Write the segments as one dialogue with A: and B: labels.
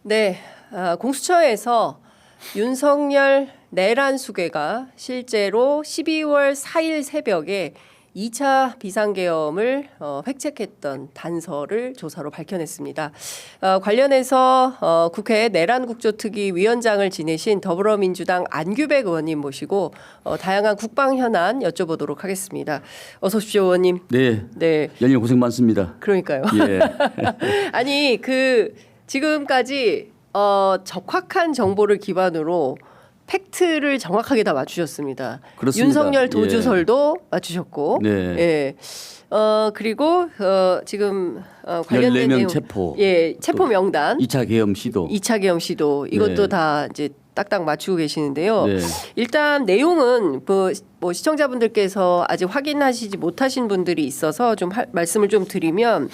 A: 네, 공수처에서 윤석열 내란 수괴가 실제로 12월 4일 새벽에 2차 비상계엄을 획책했던 단서를 조사로 밝혀냈습니다. 관련해서 국회 내란국조특위 위원장을 지내신 더불어민주당 안규백 의원님 모시고 다양한 국방 현안 여쭤보도록 하겠습니다. 어서 오십시오, 의원님.
B: 네. 연일 고생 많습니다.
A: 그러니까요.
B: 예.
A: 아니 지금까지 적확한 정보를 기반으로 팩트를 정확하게 다 맞추셨습니다.
B: 그렇습니다.
A: 윤석열 도주설도 맞추셨고,
B: 네.
A: 예. 그리고 지금 관련된
B: 14명
A: 내용,
B: 체포.
A: 예, 체포 명단,
B: 2차 계엄 시도.
A: 2차 계엄 시도 이것도
B: 네.
A: 다 이제 딱딱 맞추고 계시는데요.
B: 네.
A: 일단 내용은 뭐 시청자분들께서 아직 확인하시지 못하신 분들이 있어서 좀 말씀을 좀 드리면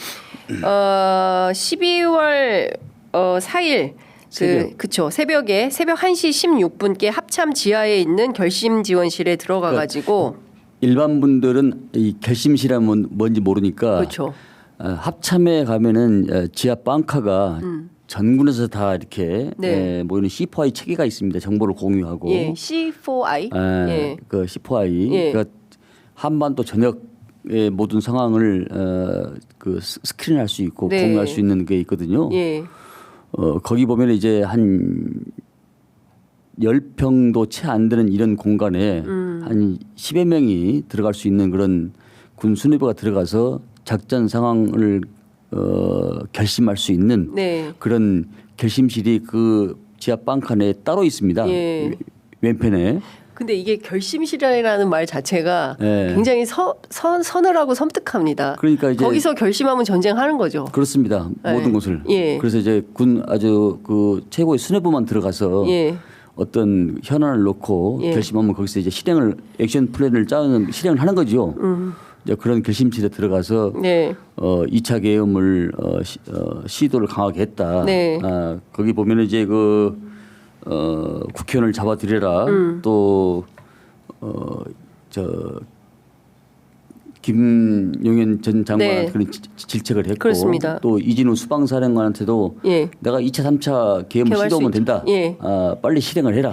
A: 12월 4일 새벽 1시 16분께 합참 지하에 있는 결심 지원실에 들어가 가지고
B: 일반 분들은 이 결심실하면 뭔지 모르니까
A: 그렇죠.
B: 합참에 가면은 지하 방카가 전군에서 다 이렇게
A: 네.
B: 모이는 C4I 체계가 있습니다. 정보를 공유하고.
A: 예, C4I. 예.
B: 그 C4I.
A: 예.
B: 그러니까 한반도 전역의 모든 상황을 그 스크린할 수 있고
A: 네.
B: 공유할 수 있는 게 있거든요.
A: 예.
B: 거기 보면 이제 한 10평도 채 안 되는 이런 공간에 한 10여 명이 들어갈 수 있는 그런 군 수뇌부가 들어가서 작전 상황을 결심할 수 있는
A: 네.
B: 그런 결심실이 그 지하 방카 내에 따로 있습니다.
A: 예.
B: 왼편에.
A: 근데 이게 결심실이라는 말 자체가
B: 네.
A: 굉장히 서늘하고 섬뜩합니다.
B: 그러니까 이제
A: 거기서 결심하면 전쟁하는 거죠.
B: 그렇습니다.
A: 네.
B: 모든 것을.
A: 예.
B: 그래서 이제 군 아주 그 최고의 수뇌부만 들어가서
A: 예.
B: 어떤 현안을 놓고
A: 예.
B: 결심하면 거기서 이제 액션 플랜을 짜는 실행을 하는 거죠. 이제 그런 결심실에 들어가서
A: 네.
B: 2차 계엄을 시도를 강하게 했다.
A: 네.
B: 거기 보면 이제 국회의원을 잡아들여라. 또 김용현 전 장관한테
A: 네.
B: 그런 질책을 했고
A: 그렇습니다.
B: 또 이진우 수방사령관한테도
A: 예.
B: 내가 2차, 3차 계엄
A: 계엄할
B: 시도하면
A: 수 있죠.
B: 된다.
A: 예.
B: 빨리 실행을 해라.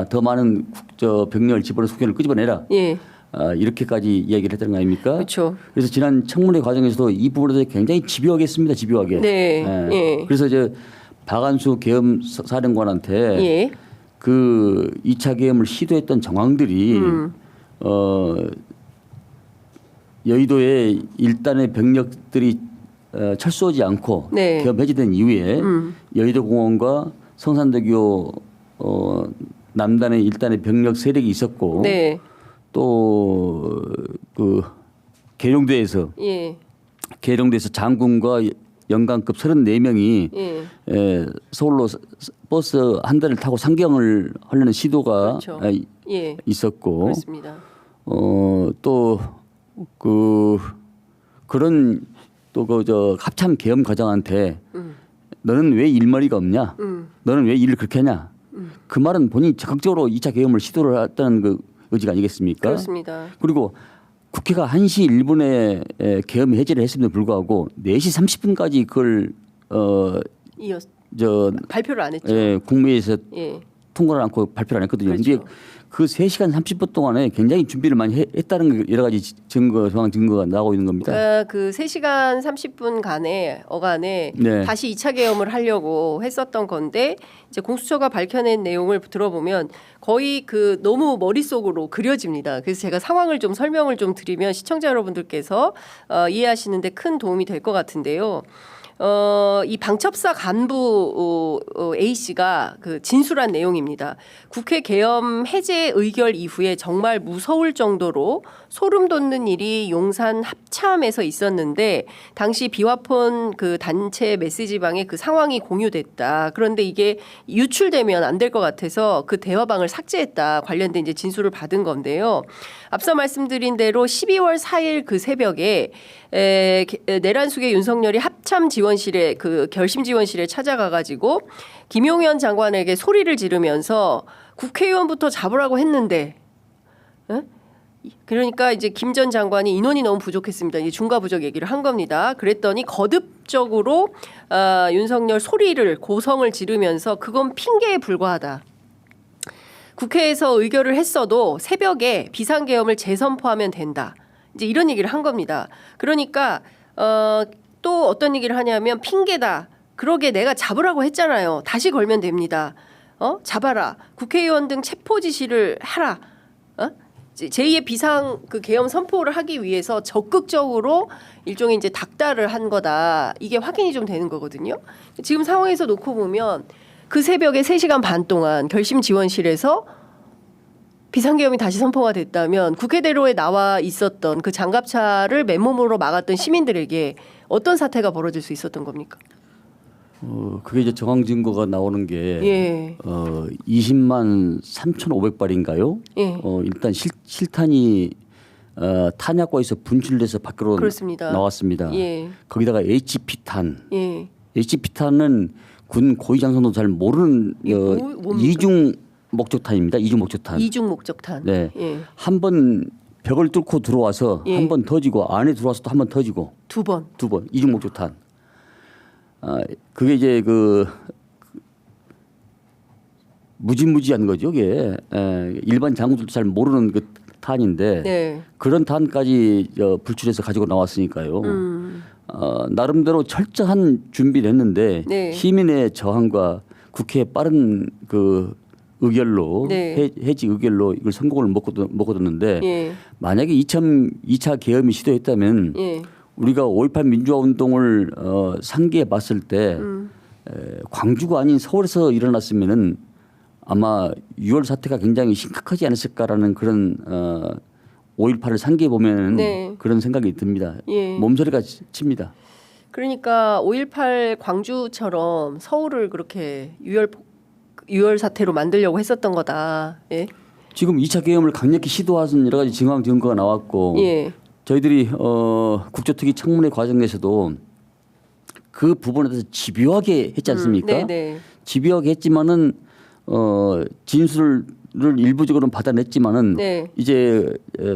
B: 더 많은 병력을 집어넣어서 국회를 끄집어내라.
A: 예.
B: 이렇게까지 이야기를 했다는 거 아닙니까?
A: 그렇죠.
B: 그래서 지난 청문회 과정에서도 이 부분에 대해서 굉장히 집요하게 했습니다. 집요하게.
A: 네. 예.
B: 그래서 이제 박안수 계엄 사령관한테
A: 예.
B: 그 2차 계엄을 시도했던 정황들이 여의도에 일단의 병력들이 철수하지 않고
A: 네.
B: 계엄 해제된 이후에 여의도 공원과 성산대교 남단에 일단의 병력 세력이 있었고
A: 네.
B: 또 그 계룡대에서 장군과 연관급 34명이
A: 예.
B: 서울로 버스 한 대를 타고 상경을 하려는 시도가
A: 그렇죠. 예.
B: 있었고
A: 그렇습니다.
B: 또 그런 또 저 합참 계엄 과장한테 너는 왜 일머리가 없냐? 너는 왜 일을 그렇게 하냐? 그 말은 본인이 적극적으로 2차 계엄을 시도를 했다는 그 의지가 아니겠습니까?
A: 그렇습니다.
B: 그리고 국회가 1시 1분에 계엄 해제를 했음에도 불구하고 4시 30분까지 그걸
A: 발표를 안 했죠.
B: 국무회의에서
A: 예.
B: 통과를 않고 발표를 안 했거든요.
A: 그렇죠.
B: 근데 그 3시간 30분 동안에 굉장히 준비를 많이 했다는 여러 가지 상황 증거가 나오고 있는 겁니다.
A: 그러니까 그 3시간 30분간에 어간에
B: 네.
A: 다시 2차 계엄을 하려고 했었던 건데 이제 공수처가 밝혀낸 내용을 들어보면 거의 너무 머릿속으로 그려집니다. 그래서 제가 상황을 좀 설명을 좀 드리면 시청자 여러분들께서 이해하시는데 큰 도움이 될 것 같은데요. 이 방첩사 간부 A 씨가 진술한 내용입니다. 국회 계엄 해제 의결 이후에 정말 무서울 정도로 소름 돋는 일이 용산 합참에서 있었는데 당시 비화폰 단체 메시지방에 그 상황이 공유됐다. 그런데 이게 유출되면 안 될 것 같아서 그 대화방을 삭제했다. 관련된 이제 진술을 받은 건데요. 앞서 말씀드린 대로 12월 4일 그 새벽에 내란 수괴 윤석열이 합참 지원실에 결심 지원실에 찾아가 가지고 김용현 장관에게 소리를 지르면서 국회의원부터 잡으라고 했는데 그러니까 이제 김 전 장관이 인원이 너무 부족했습니다. 이제 중과 부족 얘기를 한 겁니다. 그랬더니 거듭 적극적으로 윤석열 소리를 고성을 지르면서 그건 핑계에 불과하다. 국회에서 의결을 했어도 새벽에 비상계엄을 재선포하면 된다. 이제 이런 얘기를 한 겁니다. 그러니까 또 어떤 얘기를 하냐면 핑계다. 그러게 내가 잡으라고 했잖아요. 다시 걸면 됩니다. 잡아라. 국회의원 등 체포 지시를 하라. 제2의 비상 그 계엄 선포를 하기 위해서 적극적으로 일종의 이제 닥달을 한 거다. 이게 확인이 좀 되는 거거든요. 지금 상황에서 놓고 보면 그 새벽에 3시간 반 동안 결심 지원실에서 비상계엄이 다시 선포가 됐다면 국회대로에 나와 있었던 그 장갑차를 맨몸으로 막았던 시민들에게 어떤 사태가 벌어질 수 있었던 겁니까?
B: 그게 이제 정황 증거가 나오는 게
A: 예.
B: 20만 3,500발인가요?
A: 예.
B: 일단 실탄이 탄약고에서 분출돼서 밖으로
A: 그렇습니다.
B: 나왔습니다.
A: 예.
B: 거기다가 HP탄.
A: 예.
B: HP탄은 군 고위 장성도 잘 모르는
A: 뭡니까?
B: 이중 목적탄입니다. 이중 목적탄.
A: 이중 목적탄.
B: 네.
A: 예.
B: 한 번 벽을 뚫고 들어와서
A: 예.
B: 한 번 터지고 안에 들어와서 또 한 번 터지고
A: 2번.
B: 두 번 이중 목적탄. 그게 이제 그 무지무지한 거죠. 이게 일반 장군들도 잘 모르는 그 탄인데
A: 네.
B: 그런 탄까지 불출해서 가지고 나왔으니까요. 나름대로 철저한 준비를 했는데
A: 네.
B: 시민의 저항과 국회의 빠른 그 의결로
A: 네.
B: 해지 의결로 이걸 성공을 못 거뒀는데
A: 예.
B: 만약에 2차 계엄이 시도했다면
A: 예.
B: 우리가 5.18 민주화 운동을 상기해 봤을 때 광주가 아닌 서울에서 일어났으면은 아마 6월 사태가 굉장히 심각하지 않았을까라는 그런 5.18을 상기해 보면
A: 네.
B: 그런 생각이 듭니다.
A: 예.
B: 몸소리가 칩니다.
A: 그러니까 5.18 광주처럼 서울을 그렇게 유혈 사태로 만들려고 했었던 거다. 예.
B: 지금 2차 계엄을 강력히 시도하는 여러 가지 정황 증거가 나왔고
A: 예.
B: 저희들이 국조특위 청문회 과정에서도 그 부분에 대해서 집요하게 했지 않습니까?
A: 네네.
B: 집요하게 했지만은 진술을 일부적으로는 받아냈지만은
A: 네.
B: 이제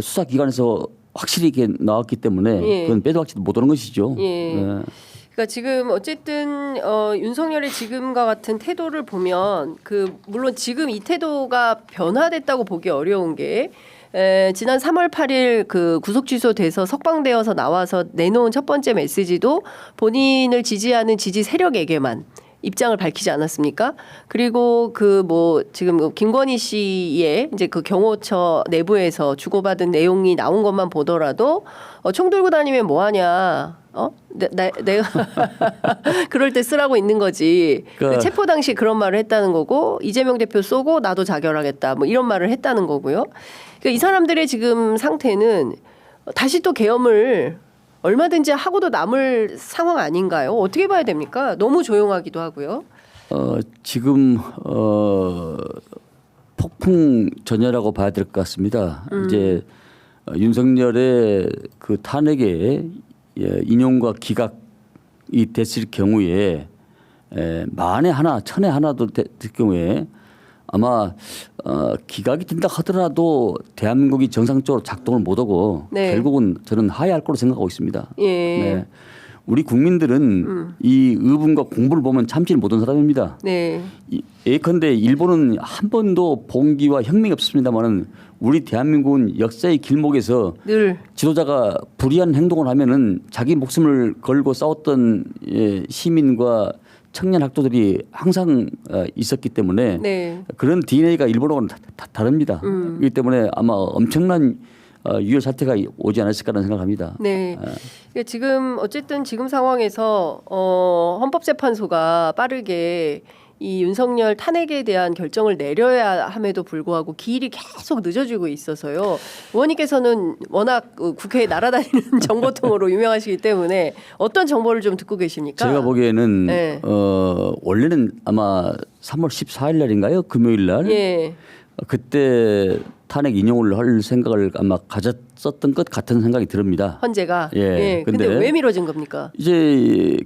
B: 수사기관에서 확실히 이렇게 나왔기 때문에
A: 예.
B: 그건 빼도 박지도 못하는 것이죠.
A: 예.
B: 네.
A: 그러니까 지금 어쨌든 윤석열의 지금과 같은 태도를 보면 물론 지금 이 태도가 변화됐다고 보기 어려운 게 지난 3월 8일 그 구속 취소돼서 석방되어서 나와서 내놓은 첫 번째 메시지도 본인을 지지하는 지지 세력에게만 입장을 밝히지 않았습니까? 그리고 지금 김건희 씨의 이제 그 경호처 내부에서 주고받은 내용이 나온 것만 보더라도 총 들고 다니면 뭐 하냐? 내가 그럴 때 쓰라고 있는 거지.
B: 그러니까
A: 체포 당시 그런 말을 했다는 거고 이재명 대표 쏘고 나도 자결하겠다. 뭐 이런 말을 했다는 거고요. 그러니까 이 사람들의 지금 상태는 다시 또 계엄을 얼마든지 하고도 남을 상황 아닌가요? 어떻게 봐야 됩니까? 너무 조용하기도 하고요.
B: 지금 폭풍 전야라고 봐야 될 것 같습니다. 이제 윤석열의 그 탄핵에 인용과 기각이 됐을 경우에 만에 하나, 천에 하나도 될 경우에 아마 기각이 된다 하더라도 대한민국이 정상적으로 작동을 못하고
A: 네.
B: 결국은 저는 하야할 거로 생각하고 있습니다.
A: 예.
B: 네. 우리 국민들은 이 의분과 공부를 보면 참지를 못한 사람입니다.
A: 네.
B: 예컨대 일본은 한 번도 봉기와 혁명이 없습니다만은 우리 대한민국은 역사의 길목에서
A: 늘
B: 지도자가 불의한 행동을 하면은 자기 목숨을 걸고 싸웠던 시민과 청년 학도들이 항상 있었기 때문에
A: 네.
B: 그런 DNA가 일본하고는 다릅니다. 그렇기 때문에 아마 엄청난 유혈 사태가 오지 않았을까라는 생각합니다.
A: 네. 그러니까 지금 어쨌든 지금 상황에서 헌법재판소가 빠르게 이 윤석열 탄핵에 대한 결정을 내려야 함에도 불구하고 기일이 계속 늦어지고 있어서요. 의원님께서는 워낙 국회에 날아다니는 정보통으로 유명하시기 때문에 어떤 정보를 좀 듣고 계십니까?
B: 제가 보기에는
A: 네.
B: 원래는 아마 3월 14일 날인가요? 금요일 날.
A: 예.
B: 그때 탄핵 인용을 할 생각을 아마 가졌었던 것 같은 생각이 듭니다.
A: 헌재가.
B: 예.
A: 근데 왜 미뤄진 겁니까?
B: 이제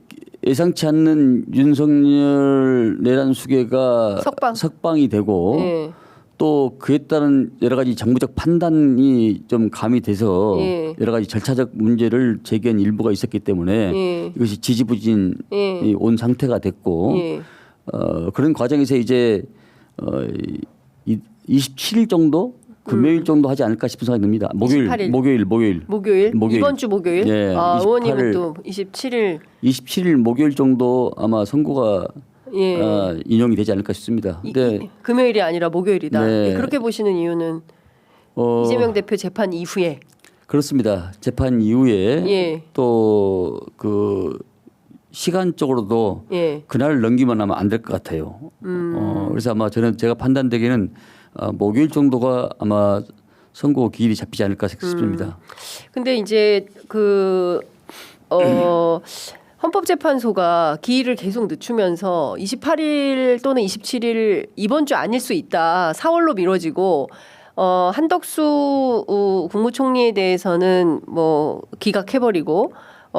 B: 예상치 않는 윤석열 내란 수계가
A: 석방이
B: 되고
A: 예.
B: 또 그에 따른 여러 가지 정부적 판단이 좀 가미돼서
A: 예.
B: 여러 가지 절차적 문제를 제기한 일부가 있었기 때문에
A: 예.
B: 이것이 지지부진이
A: 예.
B: 온 상태가 됐고
A: 예.
B: 그런 과정에서 이제 27일 정도 금요일 정도 하지 않을까 싶은 생각이 듭니다.
A: 28일.
B: 목요일.
A: 이번 주 목요일.
B: 예,
A: 의원님은
B: 28일.
A: 또 27일.
B: 27일 목요일 정도 아마 선고가
A: 예.
B: 인용이 되지 않을까 싶습니다. 근데
A: 금요일이 아니라 목요일이다.
B: 네.
A: 그렇게 보시는 이유는 이재명 대표 재판 이후에.
B: 그렇습니다. 재판 이후에
A: 예.
B: 또 그 시간적으로도
A: 예.
B: 그날을 넘기면 아마 안 될 것 같아요. 그래서 아마 제가 판단되기에는 목요일 정도가 아마 선고 기일이 잡히지 않을까 싶습니다.
A: 근데 이제 헌법재판소가 기일을 계속 늦추면서 28일 또는 27일 이번 주 아닐 수 있다. 4월로 미뤄지고 한덕수 국무총리에 대해서는 뭐 기각해버리고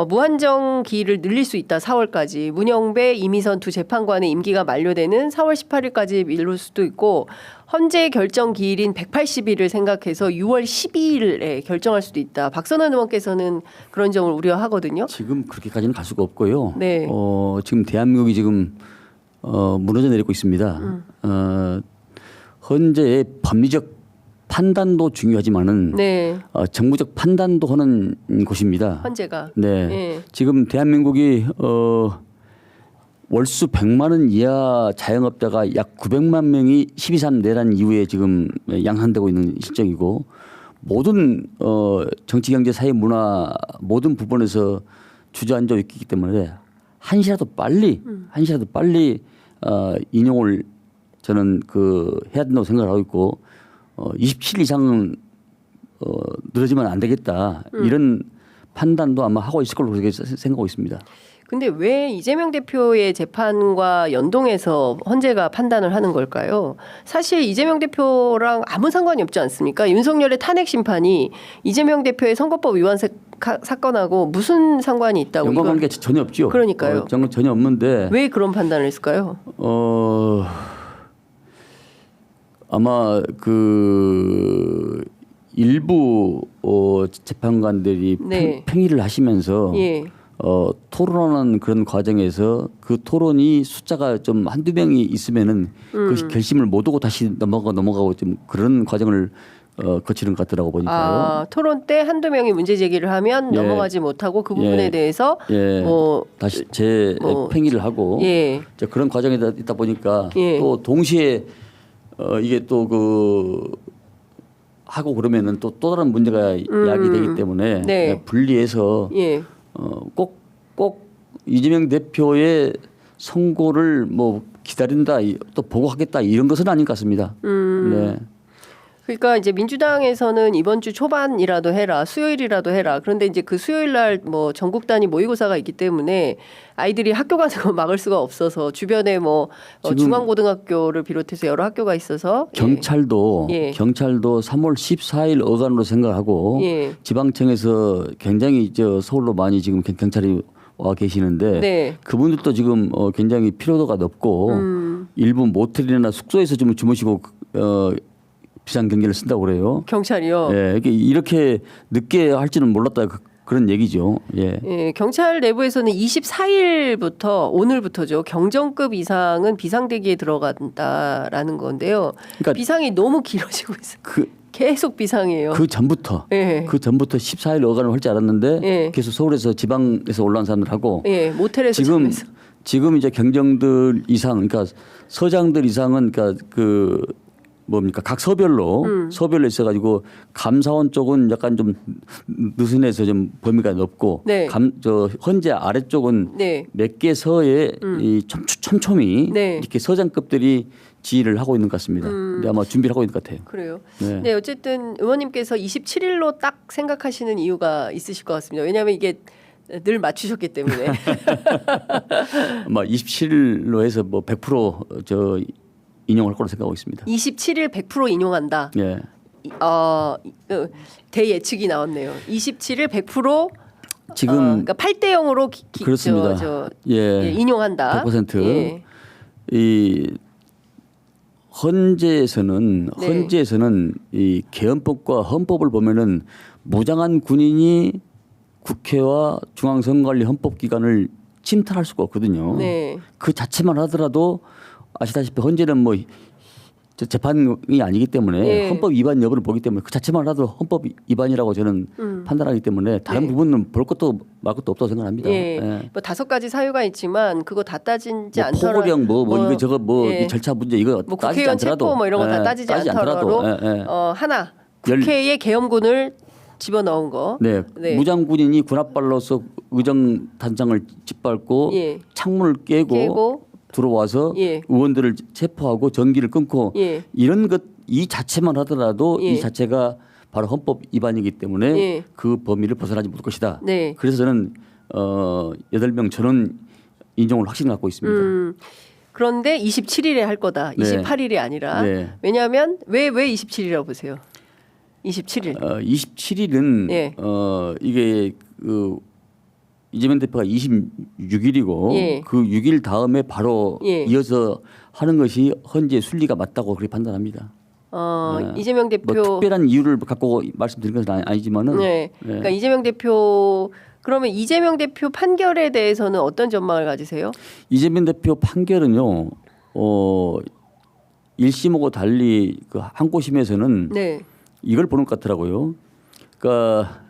A: 무한정 기일을 늘릴 수 있다. 4월까지. 문영배, 이미선 두 재판관의 임기가 만료되는 4월 18일까지 미룰 수도 있고 헌재 결정 기일인 180일을 생각해서 6월 12일에 결정할 수도 있다. 박선원 의원께서는 그런 점을 우려하거든요.
B: 지금 그렇게까지는 갈 수가 없고요.
A: 네.
B: 지금 대한민국이 지금 무너져 내리고 있습니다. 헌재의 법리적 판단도 중요하지만은
A: 네.
B: 정부적 판단도 하는 곳입니다.
A: 헌재가.
B: 네.
A: 예.
B: 지금 대한민국이 월수 100만 원 이하 자영업자가 약 900만 명이 12.3 내란 이후에 지금 양산되고 있는 실정이고 모든 정치, 경제, 사회, 문화 모든 부분에서 주저앉아 있기 때문에 한시라도 빨리 인용을 저는 해야 된다고 생각을 하고 있고 27일 이상은 늘어지면 안 되겠다 이런 판단도 아마 하고 있을 걸로 그렇게 생각하고 있습니다.
A: 근데 왜 이재명 대표의 재판과 연동해서 헌재가 판단을 하는 걸까요? 사실 이재명 대표랑 아무 상관이 없지 않습니까? 윤석열의 탄핵 심판이 이재명 대표의 선거법 위반 사건하고 무슨 상관이 있다고?
B: 연관관계 전혀 없죠.
A: 그러니까요.
B: 전혀 없는데
A: 왜 그런 판단을 했을까요?
B: 아마 일부 재판관들이
A: 네.
B: 평의를 하시면서
A: 예.
B: 토론하는 그런 과정에서 그 토론이 숫자가 좀 한두 명이 있으면은 그 결심을 못 오고 다시 넘어가고 좀 그런 과정을 거치는 것 같더라고 보니까요.
A: 토론 때 한두 명이 문제 제기를 하면
B: 예.
A: 넘어가지 못하고 그 부분에 대해서
B: 다시 평의를 하고
A: 예.
B: 이제 그런 과정에 있다 보니까
A: 예.
B: 또 동시에 이게 또 하고 그러면은 또 다른 문제가 야기되기 때문에
A: 네.
B: 분리해서
A: 예.
B: 꼭 이재명 대표의 선고를 뭐 기다린다 또 보고하겠다 이런 것은 아닌 것 같습니다. 네.
A: 그러니까 이제 민주당에서는 이번 주 초반이라도 해라, 수요일이라도 해라. 그런데 이제 그 수요일 날 뭐 전국 단위 모의고사가 있기 때문에 아이들이 학교 가는 거 막을 수가 없어서 주변에 중앙고등학교를 비롯해서 여러 학교가 있어서
B: 경찰도 3월 14일 어간으로 생각하고 지방청에서 굉장히 서울로 많이 지금 경찰이 와 계시는데
A: 네.
B: 그분들도 지금 굉장히 피로도가 높고 일부 모텔이나 숙소에서 좀 주무시고 비상 경계를 쓴다고 그래요.
A: 경찰이요?
B: 예, 이렇게 늦게 할지는 몰랐다 그런 얘기죠. 예.
A: 예, 경찰 내부에서는 24일부터 오늘부터죠. 경정급 이상은 비상대기에 들어간다라는 건데요.
B: 그러니까
A: 비상이 너무 길어지고 있어요. 계속 비상이에요.
B: 그 전부터 14일 어간을 할 줄 알았는데 계속 서울에서 지방에서 올라온 사람들하고
A: 모텔에서
B: 지금 이제 경정들 이상 그러니까 서장들 이상은 그러니까 각 서별로 있어가지고 감사원 쪽은 약간 좀 느슨해서 좀 범위가 넓고 헌재 아래쪽은 몇 개 서에 이 촘촘히 이렇게 서장급들이 지휘를 하고 있는 것 같습니다. 근데 아마 준비를 하고 있는 것 같아요.
A: 그래요. 네, 어쨌든 의원님께서 27일로 딱 생각하시는 이유가 있으실 것 같습니다. 왜냐하면 이게 늘 맞추셨기 때문에.
B: 아마 27일로 해서 100% 인용할 거로 생각하고 있습니다.
A: 27일 100% 인용한다.
B: 예.
A: 대예측이 나왔네요. 27일 100%
B: 지금
A: 그러니까 8대 0으로
B: 그렇습니다.
A: 인용한다.
B: 100%. 이 헌재에서는 이 개헌법과 헌법을 보면은 무장한 군인이 국회와 중앙선거관리 헌법기관을 침탈할 수가 없거든요.
A: 네.
B: 그 자체만 하더라도 아시다시피 헌재는 뭐 재판이 아니기 때문에
A: 네.
B: 헌법 위반 여부를 보기 때문에 그 자체만 하더라도 헌법 위반이라고 저는 판단하기 때문에 다른 부분은 볼 것도 말 것도 없다고 생각합니다.
A: 예.
B: 예.
A: 뭐 5가지 사유가 있지만 그거 다 따지지
B: 뭐
A: 않더라도
B: 포고령 뭐 이거 저거 뭐
A: 예.
B: 이 절차 문제 이거
A: 뭐
B: 따지지
A: 국회의원
B: 않더라도
A: 체포 뭐 이런 거 다 따지지 않더라도 하나 국회에 계엄군을 집어넣은 거.
B: 네.
A: 네.
B: 무장군인이 군합발로서 의정 단장을 짓밟고
A: 예.
B: 창문을 깨고 들어와서
A: 예.
B: 의원들을 체포하고 전기를 끊고
A: 예.
B: 이런 것 이 자체만 하더라도
A: 예.
B: 이 자체가 바로 헌법 위반이기 때문에
A: 예.
B: 그 범위를 벗어나지 못할 것이다.
A: 네.
B: 그래서 저는 8명 저는 인정을 확신을 갖고 있습니다.
A: 그런데 27일에 할 거다.
B: 네.
A: 28일이 아니라.
B: 네.
A: 왜냐하면 왜 27일이라고 보세요? 27일.
B: 27일은
A: 예.
B: 이게 그 이재명 대표가 26일이고
A: 예.
B: 그 6일 다음에 바로
A: 예.
B: 이어서 하는 것이 헌재 순리가 맞다고 그렇게 판단합니다.
A: 이재명
B: 뭐
A: 대표.
B: 특별한 이유를 갖고 말씀드린 것은 아니지만은
A: 네. 그러니까 이재명 대표 그러면 이재명 대표 판결에 대해서는 어떤 전망을 가지세요?
B: 이재명 대표 판결은요. 1심하고 달리 그 항고심에서는
A: 네.
B: 이걸 보는 것 같더라고요. 그러니까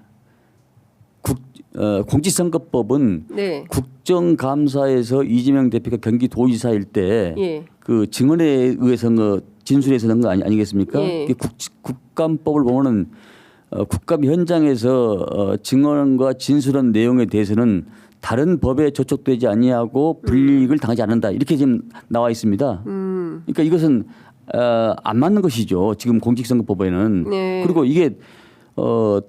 B: 공직선거법은
A: 네.
B: 국정감사에서 이재명 대표가 경기도지사일 때
A: 예.
B: 그 증언에 의해서 진술해서 넣은 거 아니겠습니까?
A: 예.
B: 국감법을 보면은 국감 현장에서 증언과 진술한 내용에 대해서는 다른 법에 저촉되지 아니하고 불이익을 당하지 않는다 이렇게 지금 나와 있습니다. 그러니까 이것은 안 맞는 것이죠. 지금 공직선거법에는.
A: 네.
B: 그리고 이게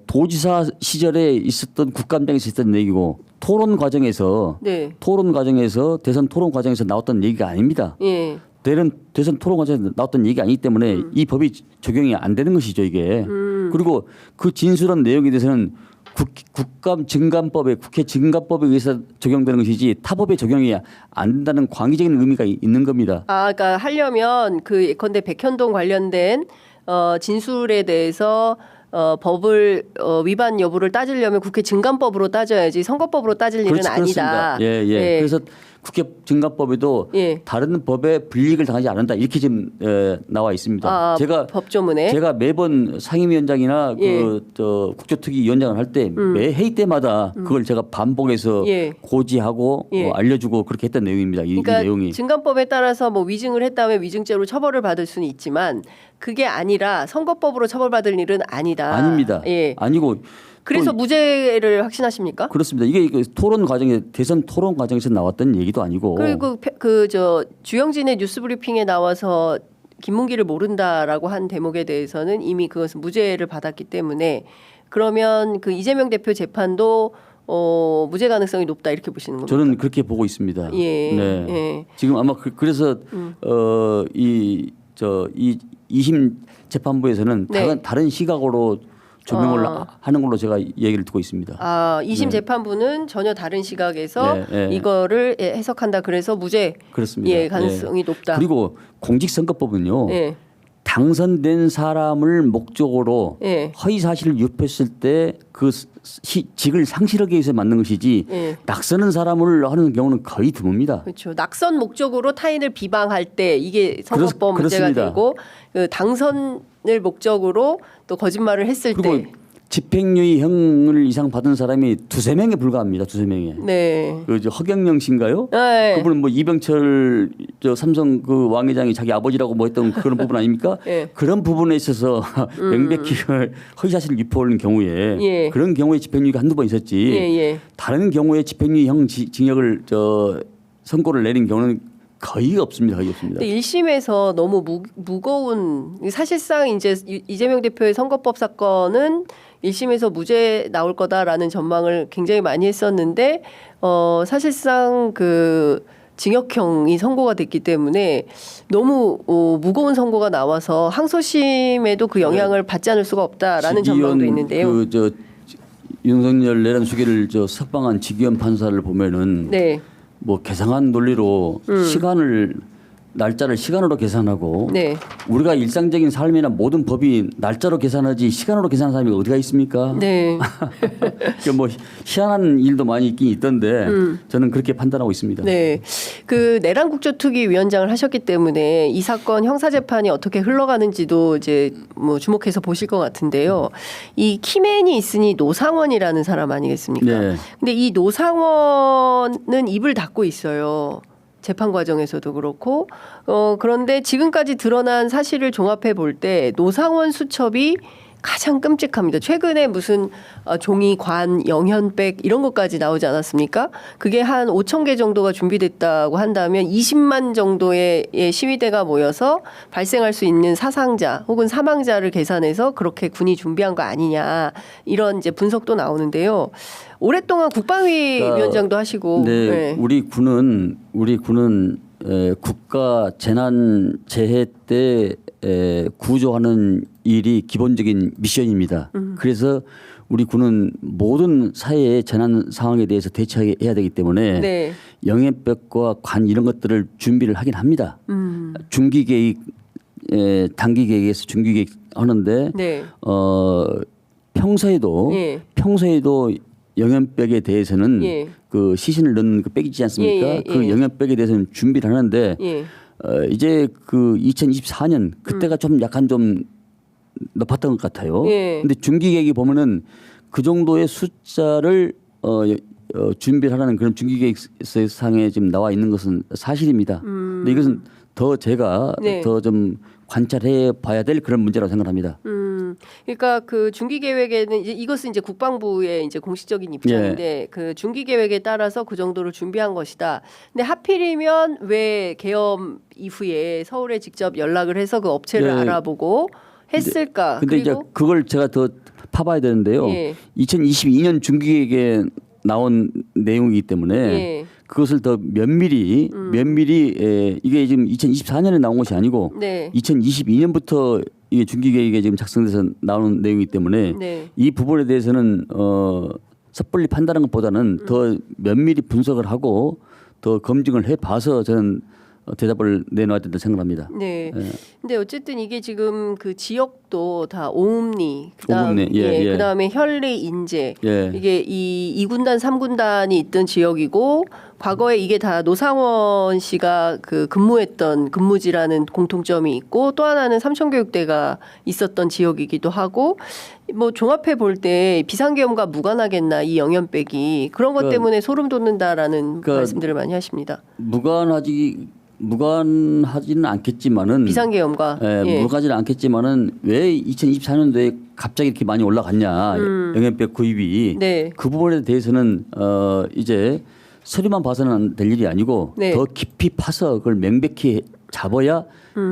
B: 도지사 시절에 있었던 국감장에서 있었던 얘기고 토론 과정에서
A: 네.
B: 대선 토론 과정에서 나왔던 얘기가 아닙니다.
A: 예.
B: 대선 토론 과정에서 나왔던 얘기가 아니기 때문에 이 법이 적용이 안 되는 것이죠 이게. 그리고 그 진술한 내용에 대해서는 국감 증감법에 국회 증감법에 의해서 적용되는 것이지 타법에 적용이 안 된다는 광의적인 의미가 있는 겁니다.
A: 그러니까 하려면 그 예컨대 백현동 관련된 진술에 대해서 법을 위반 여부를 따지려면 국회 증감법으로 따져야지 선거법으로 따질 일은 아니다.
B: 그렇습니다. 예, 예.
A: 예.
B: 그래서 국회 증감법에도
A: 예.
B: 다른 법에 불이익을 당하지 않는다 이렇게 지금 나와 있습니다.
A: 법조문에
B: 제가 매번 상임위원장이나
A: 예.
B: 저 국조특위위원장을 할 때 매 회의 때마다 그걸 제가 반복해서
A: 예.
B: 고지하고
A: 예.
B: 알려주고 그렇게 했던 내용입니다. 이
A: 그러니까
B: 내용이.
A: 증감법에 따라서 뭐 위증을 했다면 위증죄로 처벌을 받을 수는 있지만 그게 아니라 선거법으로 처벌받을 일은 아니다.
B: 아닙니다.
A: 예.
B: 아니고
A: 그래서 무죄를 확신하십니까?
B: 그렇습니다. 이게 토론 과정에 대선 토론 과정에서 나왔던 얘기도 아니고
A: 그리고 주영진의 뉴스브리핑에 나와서 김문기를 모른다라고 한 대목에 대해서는 이미 그것은 무죄를 받았기 때문에 그러면 그 이재명 대표 재판도 무죄 가능성이 높다 이렇게 보시는 겁니까?
B: 저는 그렇게 보고 있습니다.
A: 예.
B: 네.
A: 예.
B: 지금 아마 그래서 이 2심 재판부에서는
A: 네.
B: 다른 시각으로 조명을 하는 걸로 제가 얘기를 듣고 있습니다.
A: 2심 재판부는 전혀 다른 시각에서
B: 네, 네.
A: 이거를 해석한다. 그래서 무죄
B: 그렇습니다.
A: 가능성이 높다.
B: 그리고 공직선거법은요.
A: 예.
B: 당선된 사람을 목적으로
A: 예.
B: 허위 사실을 유포했을 때 그 직을 상실하기 위해서 만든 것이지
A: 예.
B: 낙선한 사람을 하는 경우는 거의 드뭅니다.
A: 그렇죠. 낙선 목적으로 타인을 비방할 때 이게 선거법 문제가
B: 그렇습니다.
A: 되고 그 당선을 목적으로 또 거짓말을 했을
B: 그리고
A: 때
B: 집행유예형을 이상 받은 사람이 2-3명에 불과합니다. 2-3명에.
A: 네.
B: 허경영 씨인가요?
A: 네.
B: 그분은 뭐 이병철 삼성 그 왕회장이 자기 아버지라고 뭐 했던 그런 부분 아닙니까?
A: 네.
B: 그런 부분에 있어서 명백히 허위사실 유포하는 경우에
A: 예.
B: 그런 경우에 집행유예가 한두 번 있었지.
A: 예.
B: 다른 경우에 집행유예형 징역을 선고를 내린 경우는 거의 없습니다. 거의 없습니다.
A: 근데 1심에서 너무 무거운 사실상 이제 이재명 대표의 선거법 사건은 1심에서 무죄 나올 거다라는 전망을 굉장히 많이 했었는데 사실상 그 징역형이 선고가 됐기 때문에 너무 무거운 선고가 나와서 항소심에도 그 영향을 받지 않을 수가 없다라는 전망도 있는데요.
B: 윤석열 내란 수계를 석방한 지기현 판사를 보면은
A: 네.
B: 뭐 계상한 논리로 시간을 날짜를 시간으로 계산하고
A: 네.
B: 우리가 일상적인 삶이나 모든 법이 날짜로 계산하지 시간으로 계산하는 사람이 어디가 있습니까?
A: 네.
B: 그 뭐 희한한 일도 많이 있긴 있던데 저는 그렇게 판단하고 있습니다.
A: 네. 그 내란 국조특위 위원장을 하셨기 때문에 이 사건 형사 재판이 어떻게 흘러가는지도 이제 뭐 주목해서 보실 것 같은데요. 이 키맨이 있으니 노상원이라는 사람 아니겠습니까?
B: 네.
A: 근데 이 노상원은 입을 닫고 있어요. 재판 과정에서도 그렇고 그런데 지금까지 드러난 사실을 종합해 볼 때 노상원 수첩이 가장 끔찍합니다. 최근에 무슨 종이 관, 영현백 이런 것까지 나오지 않았습니까? 그게 한 5천 개 정도가 준비됐다고 한다면 20만 정도의 시위대가 모여서 발생할 수 있는 사상자 혹은 사망자를 계산해서 그렇게 군이 준비한 거 아니냐 이런 이제 분석도 나오는데요. 오랫동안 국방위 위원장도 하시고
B: 네,
A: 네.
B: 우리 군은 국가 재난 재해 때 구조하는 일이 기본적인 미션입니다. 그래서 우리 군은 모든 사회의 재난 상황에 대해서 대처해야 되기 때문에
A: 네.
B: 영해백과 관 이런 것들을 준비를 하긴 합니다. 중기 계획, 단기 계획에서 중기 계획 하는데
A: 네.
B: 평소에도
A: 예.
B: 영현백에 대해서는
A: 예.
B: 그 시신을 넣는 그 백 있지 않습니까?
A: 예, 예, 예.
B: 그 영현백에 대해서는 준비를 하는데
A: 예.
B: 이제 그 2024년 그때가 좀 약간 좀 높았던 것 같아요.
A: 예.
B: 근데 중기 계획이 보면은 그 정도의 숫자를 준비를 하라는 그런 중기 계획상에 지금 나와 있는 것은 사실입니다. 근데 이것은 더 제가
A: 네.
B: 더 좀 관찰해 봐야 될 그런 문제라고 생각합니다.
A: 그러니까 그 중기 계획에는 이것은 이제 국방부의 이제 공식적인 입장인데 그 중기 계획에 따라서 그 정도로 준비한 것이다. 근데 하필이면 왜 계엄 이후에 서울에 직접 연락을 해서 그 업체를
B: 네.
A: 알아보고 했을까?
B: 근데 이제
A: 그리고
B: 그걸 제가 더 파봐야 되는데요.
A: 예.
B: 2022년 중기 계획에 나온 내용이기 때문에
A: 예.
B: 그것을 더 면밀히 이게 지금 2024년에 나온 것이 아니고
A: 네.
B: 2022년부터 이게 중기 계획에 지금 작성돼서 나오는 내용이기 때문에
A: 네.
B: 이 부분에 대해서는 섣불리 판단하는 것보다는 더 면밀히 분석을 하고 더 검증을 해봐서 저는 대답을 내놔야 된다 생각합니다.
A: 네. 근데 어쨌든 이게 지금 그 지역도 다 오음리, 그다음
B: 오음리, 예.
A: 그다음에 현리, 인제
B: 예.
A: 이게 이 2군단, 3군단이 있던 지역이고 과거에 이게 다 노상원 씨가 그 근무했던 근무지라는 공통점이 있고 또 하나는 삼천교육대가 있었던 지역이기도 하고 뭐 종합해 볼 때 비상계엄과 무관하겠나 이 영현백이 그런 것 때문에 소름 돋는다라는 말씀들을 많이 하십니다.
B: 무관하지는 않겠지만은
A: 비상계엄과
B: 무관하지는 않겠지만은 왜 2024년도에 갑자기 이렇게 많이 올라갔냐 영현백 구입이
A: 네.
B: 그 부분에 대해서는 이제 서류만 봐서는 될 일이 아니고
A: 네.
B: 더 깊이 파서 그걸 명백히 잡아야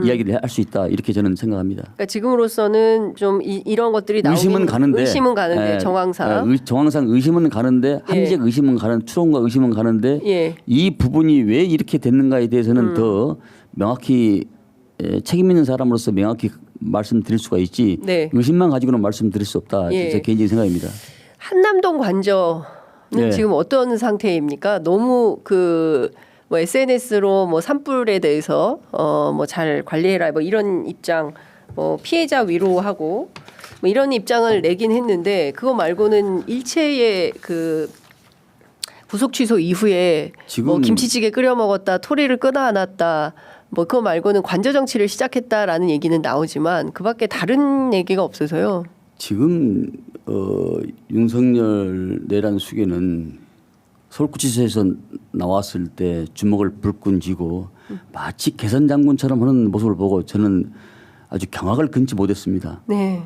B: 이야기를 할 수 있다 이렇게 저는 생각합니다.
A: 그러니까 지금으로서는 좀 이런 것들이 나오는
B: 의심은 가는데
A: 정황상
B: 정황상 의심은 가는데 함재적 의심은 가는 추론과 의심은 가는데
A: 예.
B: 이 부분이 왜 이렇게 됐는가에 대해서는 더 명확히 책임 있는 사람으로서 명확히 말씀드릴 수가 있지
A: 네.
B: 의심만 가지고는 말씀드릴 수 없다.
A: 예.
B: 제 개인적인 생각입니다.
A: 한남동 관저는
B: 네.
A: 지금 어떤 상태입니까? 너무 뭐 SNS로 뭐 산불에 대해서 뭐 잘 관리해라 뭐 이런 입장, 뭐 피해자 위로하고 뭐 이런 입장을 내긴 했는데 그거 말고는 일체의 그 구속 취소 이후에
B: 지금
A: 뭐 김치찌개 끓여 먹었다, 토리를 끊어 안았다. 뭐 그거 말고는 관저 정치를 시작했다라는 얘기는 나오지만 그밖에 다른 얘기가 없어서요.
B: 지금 윤석열 내란 수계는 서울구치소에서 나왔을 때 주먹을 불끈 쥐고 마치 개선 장군처럼 하는 모습을 보고 저는 아주 경악을 금치 못했습니다.
A: 네.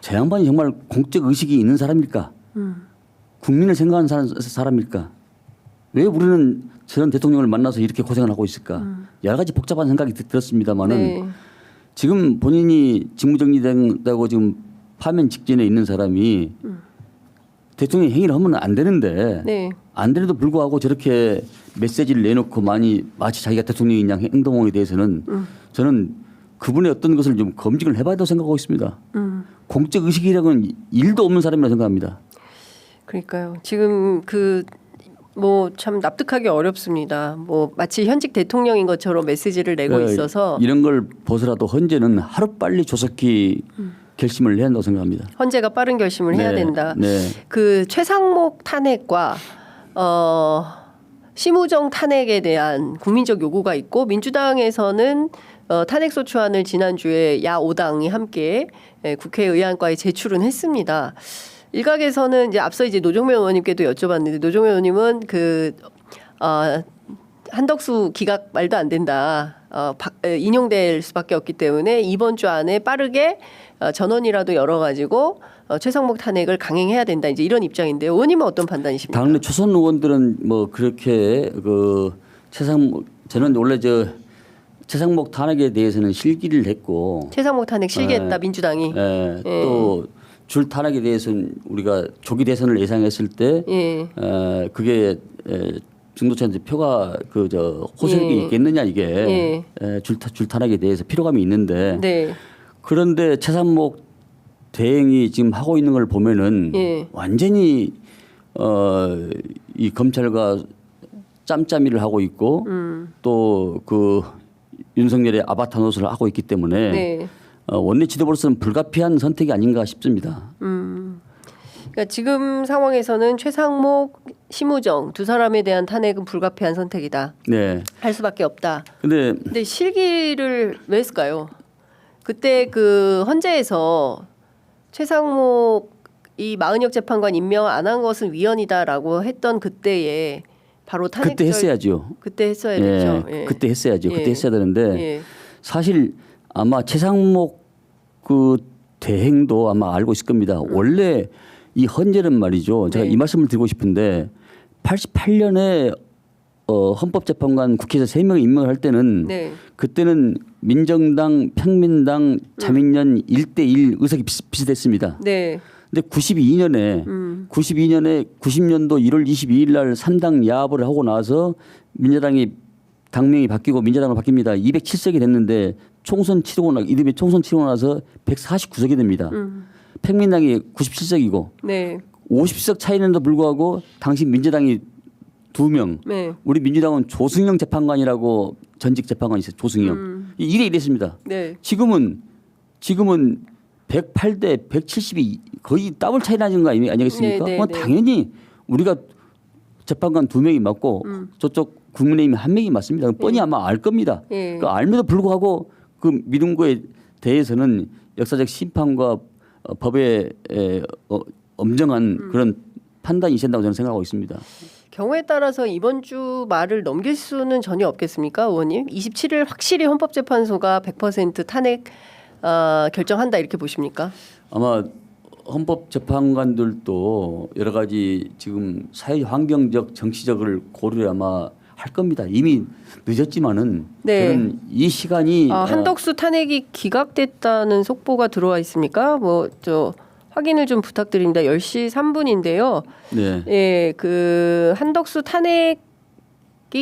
B: 저 양반이 정말 공적 의식이 있는 사람일까? 국민을 생각하는 사람일까? 왜 우리는 저런 대통령을 만나서 이렇게 고생을 하고 있을까? 여러 가지 복잡한 생각이 들었습니다만은
A: 네.
B: 지금 본인이 직무정지된다고 지금 파면 직전에 있는 사람이 대통령 행위를 하면 안 되는데
A: 네.
B: 안 되는데도 불구하고 저렇게 메시지를 내놓고 마치 자기가 대통령인 양 행동에 대해서는 저는 그분의 어떤 것을 좀 검증을 해봐야 된다고 생각하고 있습니다. 공적 의식이라고는 일도 없는 사람이라고 생각합니다.
A: 그러니까요. 지금 뭐 참 납득하기 어렵습니다. 뭐 마치 현직 대통령인 것처럼 메시지를 내고 있어서
B: 이런 걸 보서라도 헌재는 하루빨리 조속히 결심을 해야 한다고 생각합니다.
A: 헌재가 빠른 결심을 해야 된다.
B: 네.
A: 그 최상목 탄핵과 심우정 탄핵에 대한 국민적 요구가 있고 민주당에서는 탄핵소추안을 지난주에 야 5당이 함께 국회의안과에 제출은 했습니다. 일각에서는 이제 앞서 이제 노정면 의원님께도 여쭤봤는데 노정면 의원님은 한덕수 기각 말도 안 된다. 인용될 수밖에 없기 때문에 이번 주 안에 빠르게 전원이라도 열어가지고 최상목 탄핵을 강행해야 된다. 이제 이런 입장인데요. 의원님은 어떤 판단이십니까?
B: 당내 초선 의원들은 뭐 그렇게 그 최상목 저는 원래 최상목 탄핵에 대해서는 실기를 했고
A: 최상목 탄핵 실기했다 민주당이.
B: 또 줄 탄핵에 대해서는 우리가 조기 대선을 예상했을 때 그게 중도층한테 표가 호소력이 있겠느냐 이게 줄 탄핵에 대해서 피로감이 있는데
A: 네.
B: 그런데 최상목 대행이 지금 하고 있는 걸 보면은 완전히 이 검찰과 짬짬이를 하고 있고 또 그 윤석열의 아바타 노릇을 하고 있기 때문에
A: 네.
B: 원내 지도부로서는 불가피한 선택이 아닌가 싶습니다.
A: 그러니까 지금 상황에서는 최상목, 심우정 두 사람에 대한 탄핵은 불가피한 선택이다.
B: 네.
A: 할 수밖에 없다.
B: 근데
A: 실기를 왜 했을까요? 그때 그 헌재에서 최상목 이 마은혁 재판관 임명 안 한 것은 위헌이다라고 했던 그때에 바로 탄핵
B: 그때 했어야죠.
A: 그때 했어야 됐죠.
B: 그때 했어야죠.
A: 예.
B: 그때 했어야 되는데
A: 예.
B: 사실 아마 최상목 그 대행도 아마 알고 있을 겁니다. 원래 이 헌재는 말이죠. 제가
A: 네.
B: 이 말씀을 드리고 싶은데 88년에 헌법재판관 국회에서 3명 임명을 할 때는
A: 네.
B: 그때는 민정당, 평민당, 자민련 1대1 의석이 비슷했습니다.
A: 네.
B: 근데 92년에 90년도 1월 22일 날 3당 야합을 하고 나서 민주당이 당명이 바뀌고 민주당으로 바뀝니다. 207석이 됐는데 총선 치르고 나서 149석이 됩니다. 평민당이 97석이고
A: 네.
B: 50석 차이는데도 불구하고 당시 민주당이 2명,
A: 네.
B: 우리 민주당은 조승영 재판관이라고 전직 재판관이 있어요. 조승영. 이래 이랬습니다.
A: 네.
B: 지금은 108대 170이 거의 더블 차이 나는 거 아니겠습니까?
A: 네, 네, 네.
B: 당연히 우리가 재판관 2명이 맞고 저쪽 국민의힘 1명이 맞습니다. 뻔히 아마 알 겁니다.
A: 예.
B: 그 알면도 불구하고 그 미룬 거에 대해서는 역사적 심판과 법의 엄정한 그런 판단이 있어야 된다고 저는 생각하고 있습니다.
A: 경우에 따라서 이번 주 말을 넘길 수는 전혀 없겠습니까, 의원님? 27일 확실히 헌법재판소가 100% 탄핵 결정한다 이렇게 보십니까?
B: 아마 헌법재판관들도 여러 가지 지금 사회 환경적 정치적을 고려를 아마 할 겁니다. 이미 늦었지만은
A: 네.
B: 저는 이 시간이
A: 한덕수 탄핵이 기각됐다는 속보가 들어와 있습니까? 확인을 좀 부탁드립니다. 10시 3분인데요.
B: 네.
A: 예, 그 한덕수 탄핵이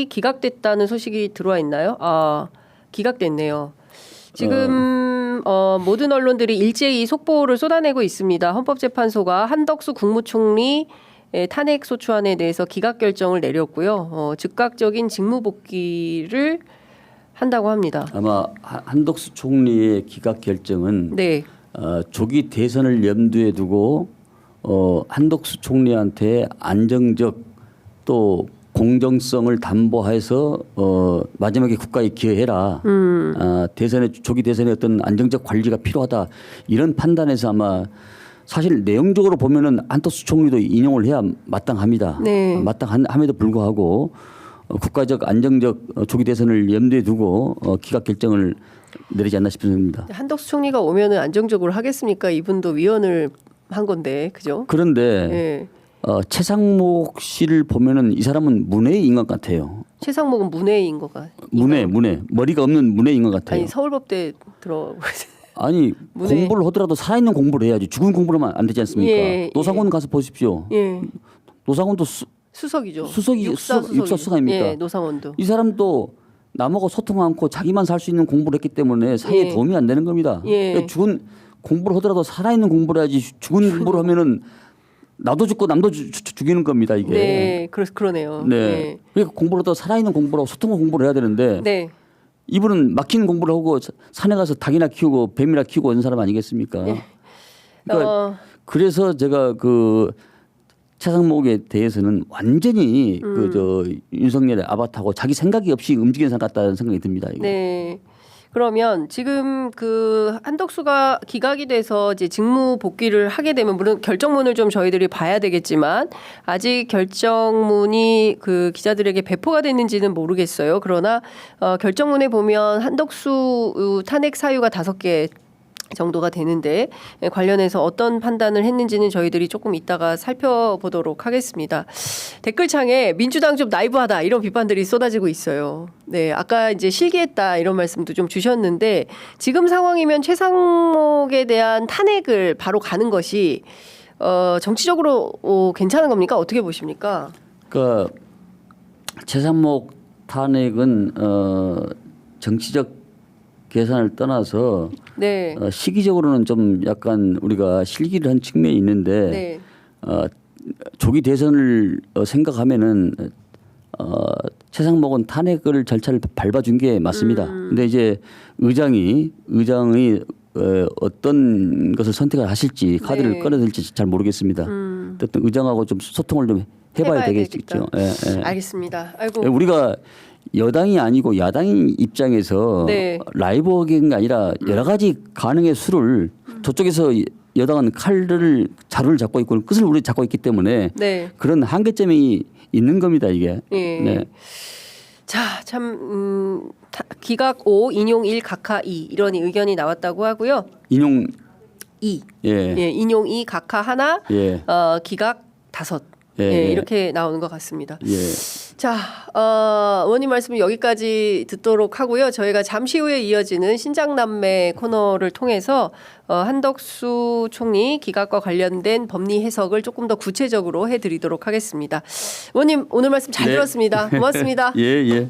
A: 기각됐다는 소식이 들어와 있나요? 기각됐네요. 지금 모든 언론들이 일제히 속보를 쏟아내고 있습니다. 헌법재판소가 한덕수 국무총리 탄핵 소추안에 대해서 기각 결정을 내렸고요. 즉각적인 직무 복귀를 한다고 합니다.
B: 아마 한덕수 총리의 기각 결정은
A: 네.
B: 조기 대선을 염두에 두고 한덕수 총리한테 안정적 또 공정성을 담보해서 마지막에 국가에 기여해라. 조기 대선의 어떤 안정적 관리가 필요하다. 이런 판단에서 아마 사실 내용적으로 보면은 한덕수 총리도 인용을 해야 마땅합니다.
A: 네.
B: 마땅함에도 불구하고 국가적 안정적 조기 대선을 염두에 두고 기각 결정을 내리지 않나 싶습니다.
A: 한덕수 총리가 오면은 안정적으로 하겠습니까? 이분도 위헌을 한 건데, 그죠?
B: 그런데
A: 네.
B: 최상목 씨를 보면은 이 사람은 문외의 인간 같아요.
A: 최상목은 문외인 거가.
B: 문외 머리가 없는 문외인 것 같아요.
A: 아니 서울법대 들어.
B: 아니
A: 문외.
B: 공부를 하더라도 살아있는 공부를 해야지 죽은 공부를 하면 안 되지 않습니까?
A: 예,
B: 노상원 가서 보십시오.
A: 예.
B: 노상원도
A: 수석이죠.
B: 육사 수석 아닙니까?
A: 예, 노상원도.
B: 이 사람도 남하고 소통 않고 자기만 살 수 있는 공부를 했기 때문에 사회에
A: 예.
B: 도움이 안 되는 겁니다.
A: 예.
B: 그러니까 죽은 공부를 하더라도 살아있는 공부를 해야지 죽은 공부를 하면은 나도 죽고 남도 죽이는 겁니다 이게.
A: 네, 그러네요.
B: 네. 그러니까 공부를 더 살아있는 공부라고 소통한 공부를 해야 되는데
A: 네.
B: 이분은 막히는 공부를 하고 산에 가서 닭이나 키우고 뱀이나 키우고 오는 사람 아니겠습니까?
A: 네.
B: 그러니까 그래서 제가 그 최상목에 대해서는 완전히 그 저 윤석열의 아바타고 자기 생각이 없이 움직이는 사람 같다는 생각이 듭니다. 이게.
A: 네. 그러면 지금 그 한덕수가 기각이 돼서 이제 직무 복귀를 하게 되면 물론 결정문을 좀 저희들이 봐야 되겠지만 아직 결정문이 그 기자들에게 배포가 됐는지는 모르겠어요. 그러나 결정문에 보면 한덕수 탄핵 사유가 5개 정도가 되는데 관련해서 어떤 판단을 했는지는 저희들이 조금 이따가 살펴보도록 하겠습니다. 댓글창에 민주당 좀 나이브하다 이런 비판들이 쏟아지고 있어요. 네, 아까 이제 실기했다 이런 말씀도 좀 주셨는데 지금 상황이면 최상목에 대한 탄핵을 바로 가는 것이 정치적으로 괜찮은 겁니까? 어떻게 보십니까?
B: 그러니까 최상목 탄핵은 정치적 계산을 떠나서
A: 네.
B: 시기적으로는 좀 약간 우리가 실기를 한 측면이 있는데
A: 네.
B: 조기 대선을 생각하면은 최상목은 탄핵을 절차를 밟아준 게 맞습니다. 근데 이제 의장이 어떤 것을 선택을 하실지 카드를
A: 네.
B: 꺼내들지 잘 모르겠습니다. 어쨌든 의장하고 좀 소통을 좀 해봐야 되겠죠. 예, 예.
A: 알겠습니다. 아이고.
B: 우리가 여당이 아니고 야당인 입장에서
A: 네.
B: 라이브 하기가 아니라 여러 가지 가능의 수를 저쪽에서 여당은 자루를 잡고 있고 끝을 우리 잡고 있기 때문에
A: 네.
B: 그런 한계점이 있는 겁니다 이게.
A: 예.
B: 네.
A: 자, 참 기각 5, 인용 1, 각하 2 이런 의견이 나왔다고 하고요.
B: 인용
A: 2.
B: 예.
A: 예, 인용 2, 각하 하나,
B: 예.
A: 기각 5.
B: 예,
A: 예,
B: 예.
A: 이렇게 나오는 것 같습니다.
B: 예.
A: 자, 의원님 말씀 여기까지 듣도록 하고요. 저희가 잠시 후에 이어지는 신장남매 코너를 통해서 한덕수 총리 기각과 관련된 법리 해석을 조금 더 구체적으로 해드리도록 하겠습니다. 의원님 오늘 말씀 잘
B: 네.
A: 들었습니다. 고맙습니다.
B: 예, 예.